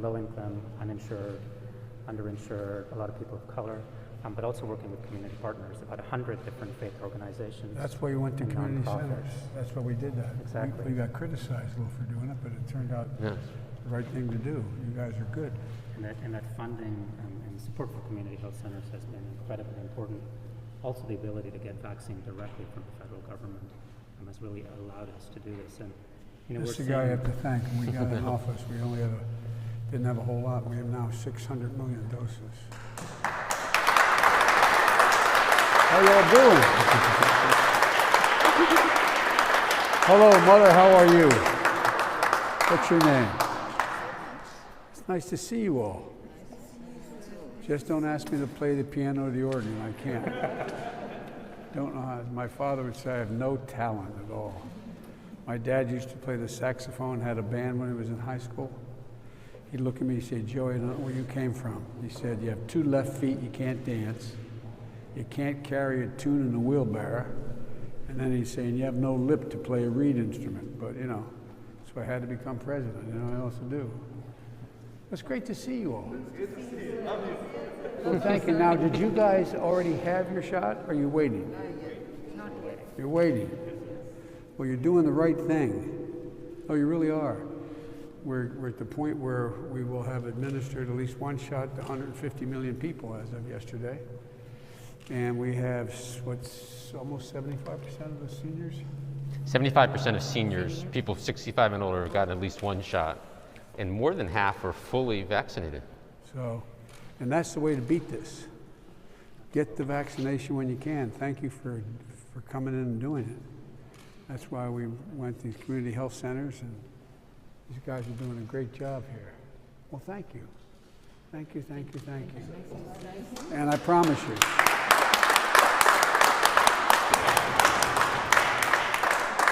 low income, uninsured, underinsured, a lot of people of color, but also working with community partners, about 100 different faith organizations. That's why you went to community centers. That's why we did that. Exactly. We got criticized a little for doing it, but it turned out the right thing to do. You guys are good. And that funding and support for community health centers has been incredibly important. Also, the ability to get vaccine directly from the federal government has really allowed us to do this. And This is the guy I have to thank. When we got in office, we only didn't have a whole lot. We have now 600 million doses. How y'all doing? Hello, Mother. How are you? What's your name? It's nice to see you all. Just don't ask me to play the piano or the organ. I can't. Don't know how. My father would say I have no talent at all. My dad used to play the saxophone, had a band when he was in high school. He'd look at me and say, Joey, I don't know where you came from. He said, you have 2 left feet, you can't dance. You can't carry a tune in a wheelbarrow. And then he's saying, you have no lip to play a reed instrument. But, so I had to become president. What else to do? It's great to see you all. It's good to see you. Well, thank you. Now, did you guys already have your shot, or are you waiting? Not yet. You're waiting. Well, you're doing the right thing. Oh, you really are. We're at the point where we will have administered at least 1 shot to 150 million people as of yesterday. And we have, almost 75% of the seniors? 75% of seniors, people 65 and older, have gotten at least 1 shot. And more than half are fully vaccinated. So, and that's the way to beat this. Get the vaccination when you can. Thank you for coming in and doing it. That's why we went to these community health centers, and these guys are doing a great job here. Well, thank you. Thank you, thank you, thank you. And I promise you,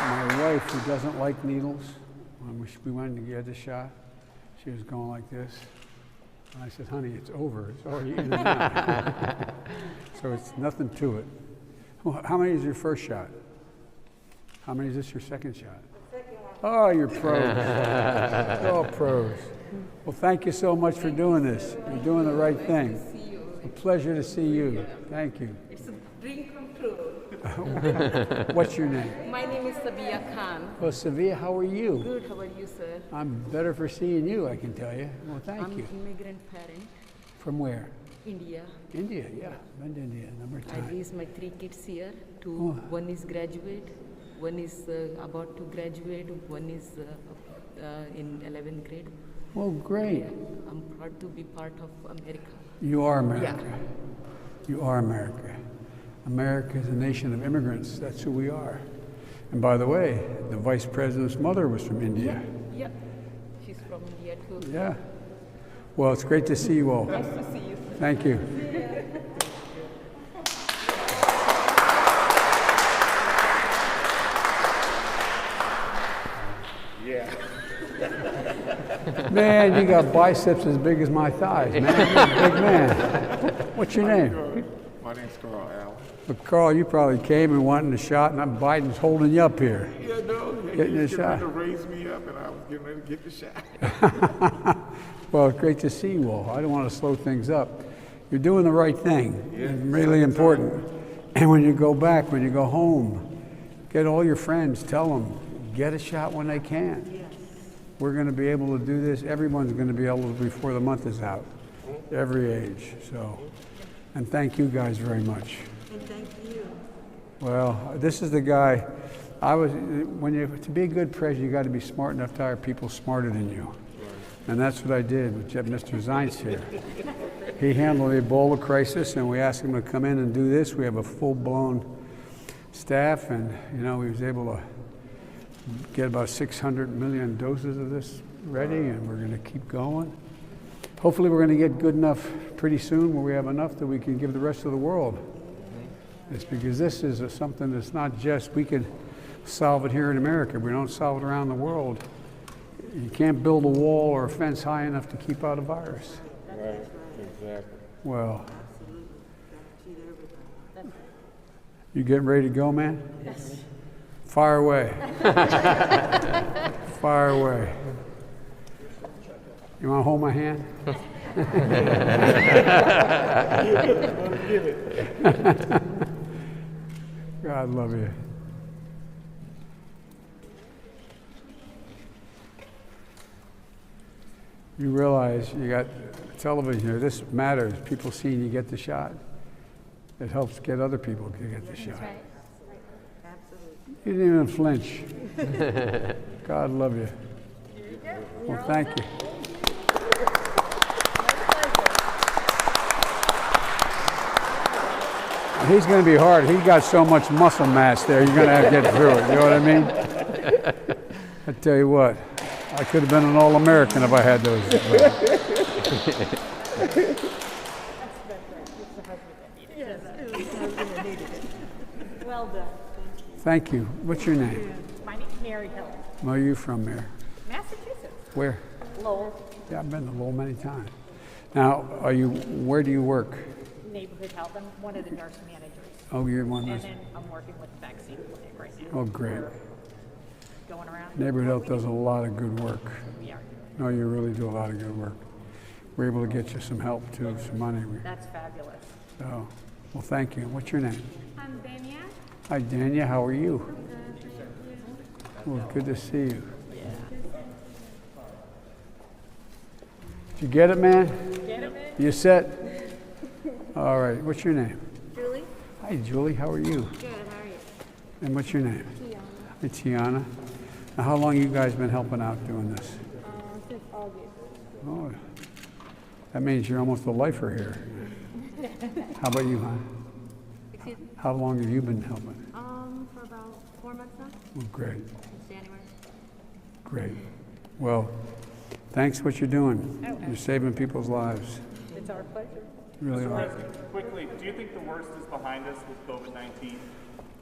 my wife, who doesn't like needles, when we went to get the shot, she was going like this. And I said, honey, it's over. It's already in and out. So it's nothing to it. Well, how many is your first shot? How many is this your second shot? The second one. Oh, you're pros. You're all pros. Well, thank you so much for doing this. You're doing the right thing. Nice to see you. A pleasure to see you. Thank you. It's a dream come true. What's your name? My name is Sabia Khan. Well, Sevilla, how are you? Good, how are you, sir? I'm better for seeing you, I can tell you. Well, thank I'm you. an immigrant parent, From where? India. India, yeah. Been to India a number of I times. raised my 3 kids here. Oh. One is graduate, one is about to graduate, one is in 11th grade. Well, great. I'm proud to be part of America. You are America. Yeah. You are America. America is a nation of immigrants. That's who we are. And by the way, the vice president's mother was from India. Yeah, she's from India too. Yeah. Well, it's great to see you all. Nice to see you, sir. Thank you. Yeah. Man, you got biceps as big as my thighs, man. You're a big man. What's your name? My name's Carl Allen. But Carl, you probably came and wanted a shot, and Biden's holding you up here. Yeah, no, Getting he a was getting ready shot. to raise me up, and I was getting ready to get the shot. Well, it's great to see you all. I don't want to slow things up. You're doing the right thing. Yeah, It's really important. And when you go back, when you go home, get all your friends, tell them, get a shot when they can. Yes. We're going to be able to do this. Everyone's going to be able to before the month is out, every age. So, and thank you guys very much. And thank you. Well, this is the guy. To be a good president, you got to be smart enough to hire people smarter than you. And that's what I did with Mr. Zients here. He handled the Ebola crisis, and we asked him to come in and do this. We have a full-blown staff, and he was able to get about 600 million doses of this ready, and we're going to keep going. Hopefully, we're going to get good enough pretty soon where we have enough that we can give the rest of the world. It's because this is something that's not just we can solve it here in America. We don't solve it around the world. You can't build a wall or a fence high enough to keep out a virus. Right, exactly. Well, you getting ready to go, man? Yes. Fire away. Fire away. You want to hold my hand? God love you. You realize you got television here. This matters. People seeing you get the shot. It helps get other people to get the shot. Right. You didn't even flinch. God love you. Well, thank you. He's going to be hard. He's got so much muscle mass there. You're going to have to get through it. You know what I mean? I tell you what, I could have been an All-American if I had those. Well done. Thank you. What's your name? My name's Mary Hill, Where are you from, Mayor? Massachusetts. Where? Lowell Yeah, I've been to Lowell many times. Now, where do you work? Neighborhood Health. I'm one of the nurse managers. Oh, you're one of And those. then I'm working with the vaccine clinic right now. Oh, great. Going around. Neighborhood Health does a lot of good work. We are. No, you really do a lot of good work. We're able to get you some help too, some money. That's fabulous. So, well, thank you. What's your name? I'm Benya. Hi, Dania. How are you? Well, good to see you. Did you get it, man? Get it, man? You set? All right. What's your name? Julie. Hi, Julie. How are you? Good. How are you? And what's your name? Tiana. Hi, Tiana. Now, how long you guys been helping out doing this? Since August. Oh, that means you're almost a lifer here. How about you, hon? Excuse me. How long have you been helping? For about 4 months now. Well, great, Since January. great. Well, thanks what you're doing. You're saving people's lives. It's our pleasure. You really are. Quickly, do you think the worst is behind us with COVID-19?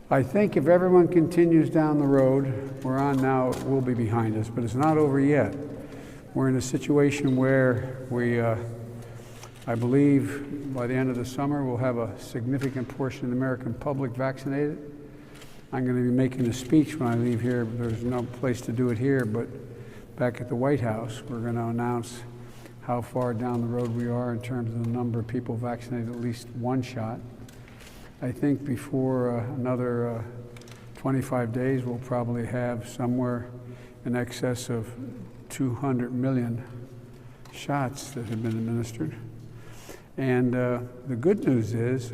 I think if everyone continues down the road we're on now, it will be behind us, but it's not over yet. We're in a situation where I believe by the end of the summer, we'll have a significant portion of the American public vaccinated. I'm going to be making a speech when I leave here. There's no place to do it here, but back at the White House, we're going to announce how far down the road we are in terms of the number of people vaccinated at least one shot. I think before another 25 days, we'll probably have somewhere in excess of 200 million shots that have been administered. And the good news is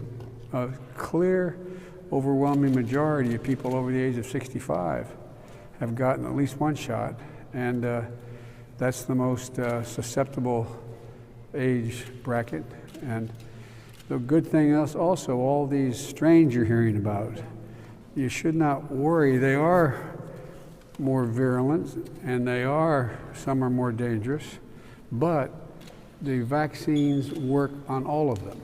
a clear, overwhelming majority of people over the age of 65 have gotten at least one shot. And that's the most susceptible age bracket. And the good thing is also all these strains you're hearing about, you should not worry. They are more virulent and some are more dangerous, but the vaccines work on all of them.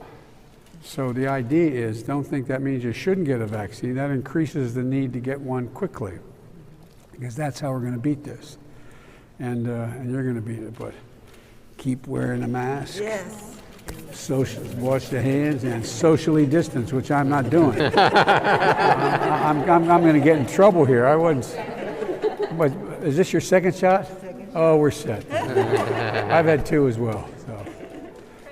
So the idea is, don't think that means you shouldn't get a vaccine. That increases the need to get one quickly, because that's how we're going to beat this. And you're going to beat it, but keep wearing a mask. Yes. Wash the hands and socially distance, which I'm not doing. I'm going to get in trouble here. I wasn't. But is this your second shot? Oh, we're set. I've had two as well. So,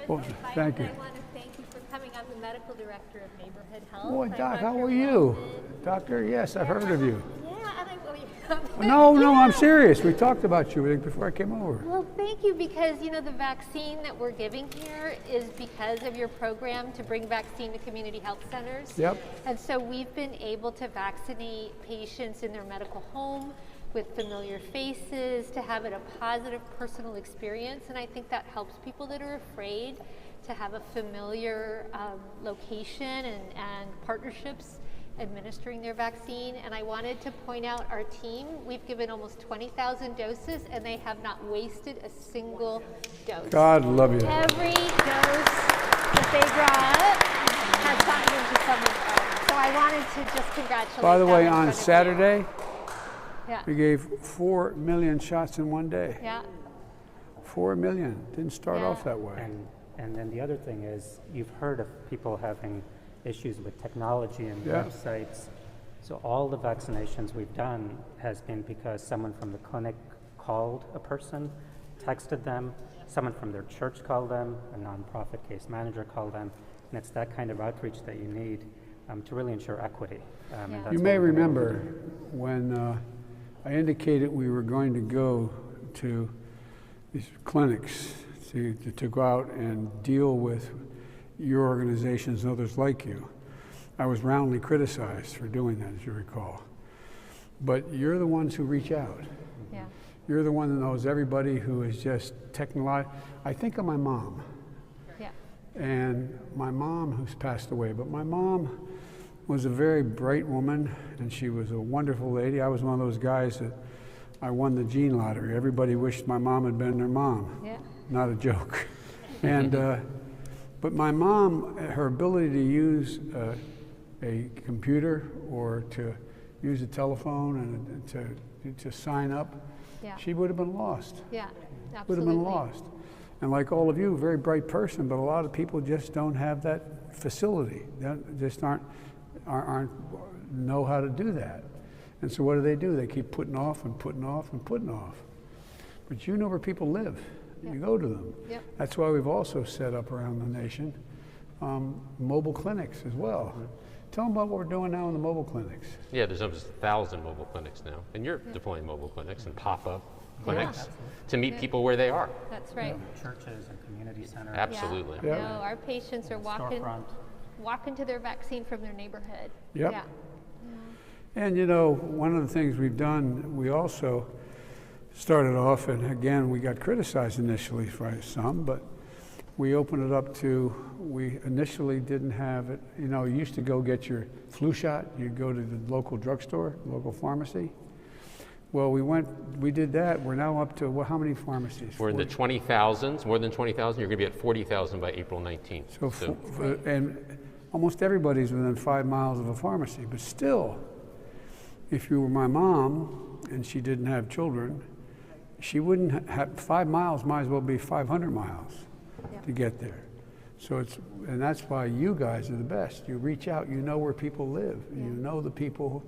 well, thank you. I want to thank you for coming. I'm the medical director of Neighborhood Health. Boy, I'm Doc, how Dr. are you? Doctor, yes, I've heard of you. Yeah, and I No, I'm serious. We talked about you before I came over. Well, thank you, because the vaccine that we're giving here is because of your program to bring vaccine to community health centers. Yep. And so we've been able to vaccinate patients in their medical home with familiar faces, to have it a positive personal experience. And I think that helps people that are afraid to have a familiar location and partnerships administering their vaccine. And I wanted to point out our team. We've given almost 20,000 doses and they have not wasted a single dose. God love you. Every dose that they brought has gotten into someone's arm. So I wanted to just congratulate By the them way, in on front of you. Saturday, Yeah. we gave 4 million shots in one day. Yeah. 4 million. Didn't start Yeah. off that way. And then the other thing is, you've heard of people having issues with technology and Yeah. websites. So all the vaccinations we've done has been because someone from the clinic called a person, texted them, someone from their church called them, a nonprofit case manager called them, and it's that kind of outreach that you need to really ensure equity. And Yeah. that's You what may we've been able to remember do. when I indicated we were going to go to these clinics to go out and deal with your organizations and others like you. I was roundly criticized for doing that, as you recall. But you're the ones who reach out. Yeah. You're the one that knows everybody who is just I think of my mom. Yeah. And my mom, who's passed away, but my mom was a very bright woman, and she was a wonderful lady. I was one of those guys that I won the gene lottery. Everybody wished my mom had been their mom. Yeah. Not a joke. And but my mom, her ability to use a computer or to use a telephone and to sign up, Yeah. she would have been lost. Yeah. Would have Absolutely. been lost. And like all of you, very bright person, but a lot of people just don't have that facility. They just aren't know how to do that. And so what do? They keep putting off and putting off and putting off. But you know where people live. You go to them. Yep. That's why we've also set up around the nation mobile clinics as well. Tell them about what we're doing now in the mobile clinics. Yeah, there's almost 1,000 mobile clinics now, and you're deploying mobile clinics and pop-up clinics to meet people where they are. That's right. Churches and community centers. Absolutely. Yeah. No, our patients are walking to their vaccine from their neighborhood. Yep. Yeah. And you know, one of the things we've done, we also started off, and again, we got criticized initially by some, but we opened it up to, we initially didn't have it, you know, you used to go get your flu shot, you'd go to the local drugstore, local pharmacy. Well, we did that, we're now up to, well, how many pharmacies? We're in the 40. 20,000s, more than 20,000. You're going to be at 40,000 by April 19th. So, and almost everybody's within 5 miles of a pharmacy, but still, if you were my mom and she didn't have children, she wouldn't have 5 miles, might as well be 500 miles to get there. So and that's why you guys are the best. You reach out, you know where people live, you know the people,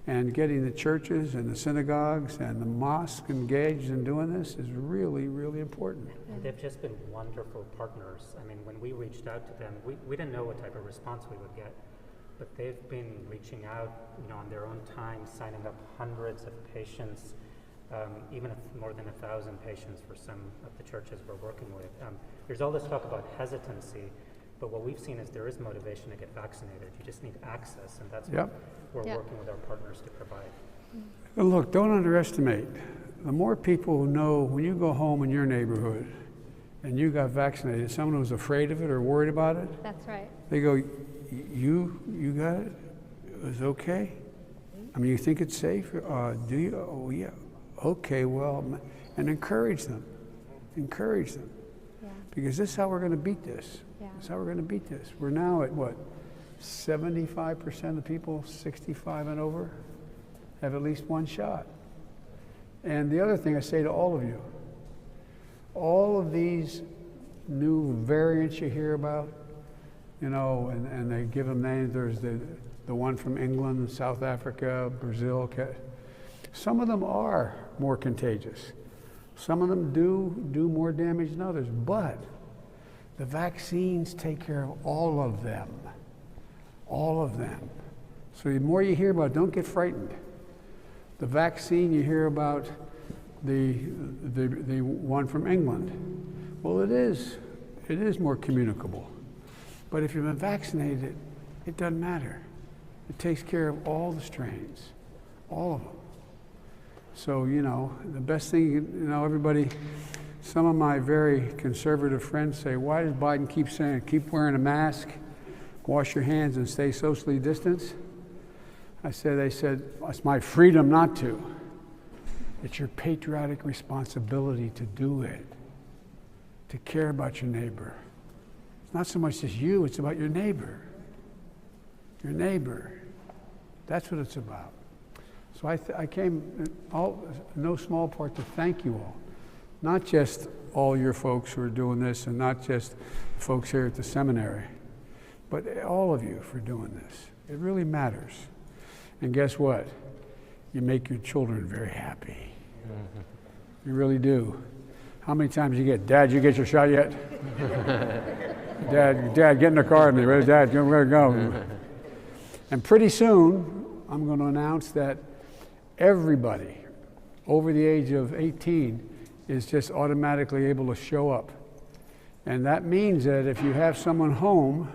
and getting the churches and the synagogues and the mosques engaged in doing this is really, really important. And they've just been wonderful partners. I mean, when we reached out to them, we didn't know what type of response we would get, but they've been reaching out, you know, on their own time, signing up hundreds of patients, even more than 1,000 patients for some of the churches we're working with. There's all this talk about hesitancy, but what we've seen is there is motivation to get vaccinated. You just need access, and that's what we're working with our partners to provide. And look, don't underestimate. The more people who know, when you go home in your neighborhood and you got vaccinated, someone who's afraid of it or worried about it, That's right. they go, you got it? It was okay? I mean, you think it's safe? Do you? Oh, yeah. Okay, well, and encourage them. Encourage them. Yeah. Because this is how we're going to beat this. Yeah. This is how we're going to beat this. We're now at what? 75% of people 65 and over have at least one shot. And the other thing I say to all of you, all of these new variants you hear about, you know, and they give them names. There's the one from England, South Africa, Brazil. Some of them are more contagious. Some of them do more damage than others. But the vaccines take care of all of them. All of them. So the more you hear about, don't get frightened. The vaccine you hear about, the one from England, well, it is more communicable. But if you've been vaccinated, it doesn't matter. It takes care of all the strains, all of them. So, you know, the best thing, you know, everybody, some of my very conservative friends say, why does Biden keep saying, keep wearing a mask, wash your hands, and stay socially distanced? They said, it's my freedom not to. It's your patriotic responsibility to do it, to care about your neighbor. It's not so much just you, it's about your neighbor. Your neighbor. That's what it's about. So I came, in no small part, to thank you all. Not just all your folks who are doing this, and not just folks here at the seminary, but all of you for doing this. It really matters. And guess what? You make your children very happy. You really do. How many times you get, Dad, you get your shot yet? Dad, get in the car with me. Where's Dad? Where to go? And pretty soon, I'm going to announce that everybody over the age of 18 is just automatically able to show up. And that means that if you have someone home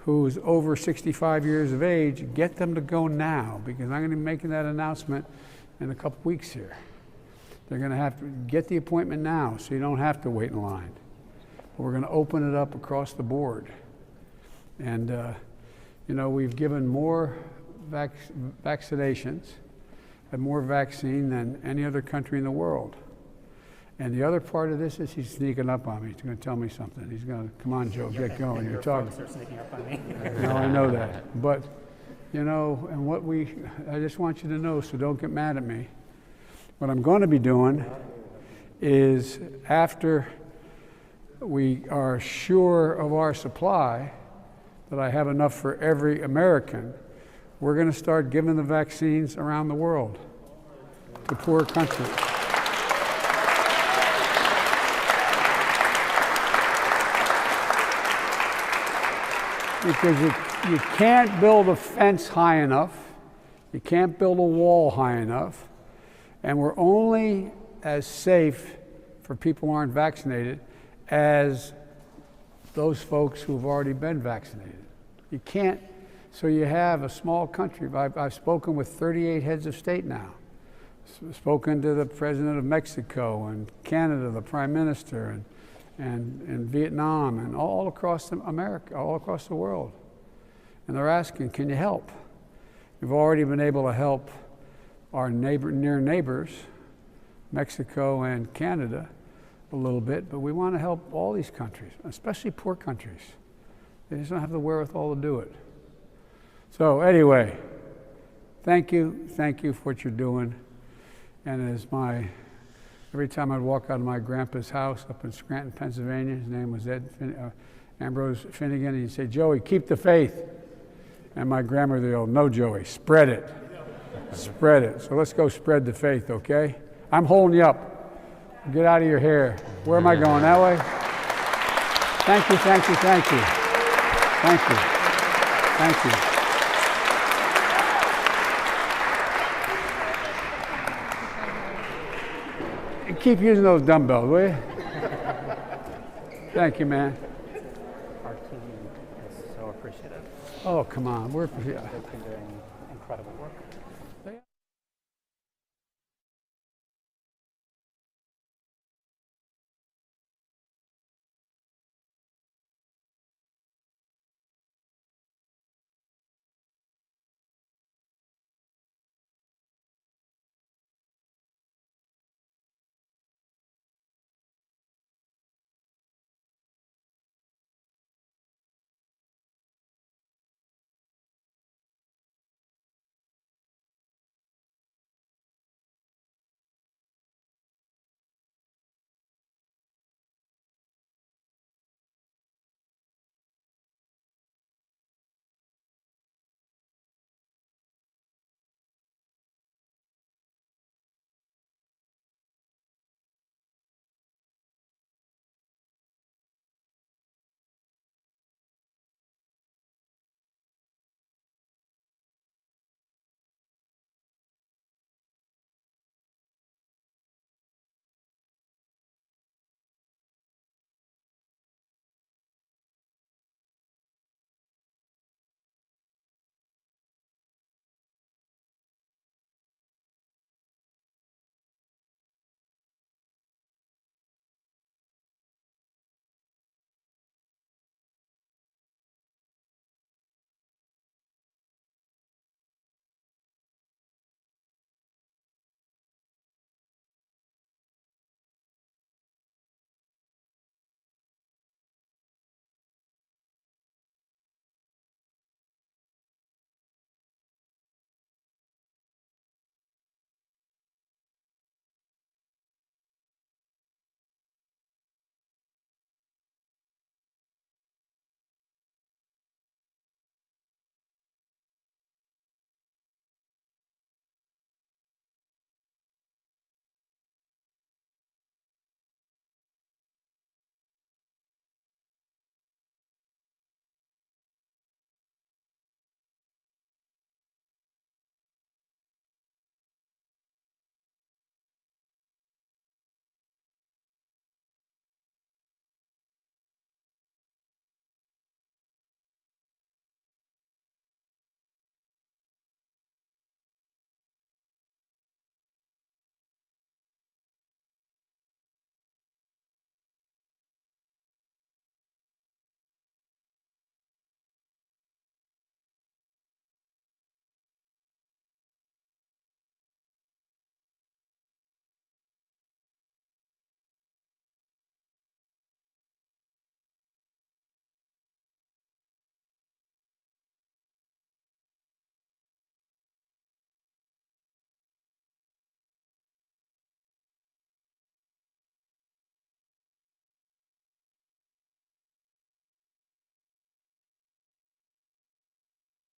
who's over 65 years of age, get them to go now, because I'm going to be making that announcement in a couple weeks here. They're going to have to get the appointment now so you don't have to wait in line. But we're going to open it up across the board. And, you know, we've given more vaccinations and more vaccine than any other country in the world. And the other part of this is he's sneaking up on me. He's going to tell me something. He's going to, come on, Joe, get going. You're talking. Folks are sneaking up on me. No, I know that. But, you know, and I just want you to know, so don't get mad at me. What I'm going to be doing is after we are sure of our supply, that I have enough for every American, we're going to start giving the vaccines around the world to poor countries. Because you can't build a fence high enough, you can't build a wall high enough, and we're only as safe for people who aren't vaccinated as those folks who've already been vaccinated. You can't, so you have a small country. I've spoken with 38 heads of state now. Spoken to the president of Mexico and Canada, the prime minister, and Vietnam, and all across America, all across the world. And they're asking, can you help? We've already been able to help our near neighbors, Mexico and Canada, a little bit, but we want to help all these countries, especially poor countries. They just don't have the wherewithal to do it. So anyway, thank you for what you're doing. And every time I'd walk out of my grandpa's house up in Scranton, Pennsylvania, his name was Ambrose Finnegan, and he'd say, Joey, keep the faith. And my grandmother would go, no, Joey, spread it. Spread it. So let's go spread the faith, okay? I'm holding you up. Get out of your hair. Where am I going? That way? Thank you. And keep using those dumbbells, will you? Thank you, man. Our team is so appreciative. Oh, come on. They've been doing incredible work.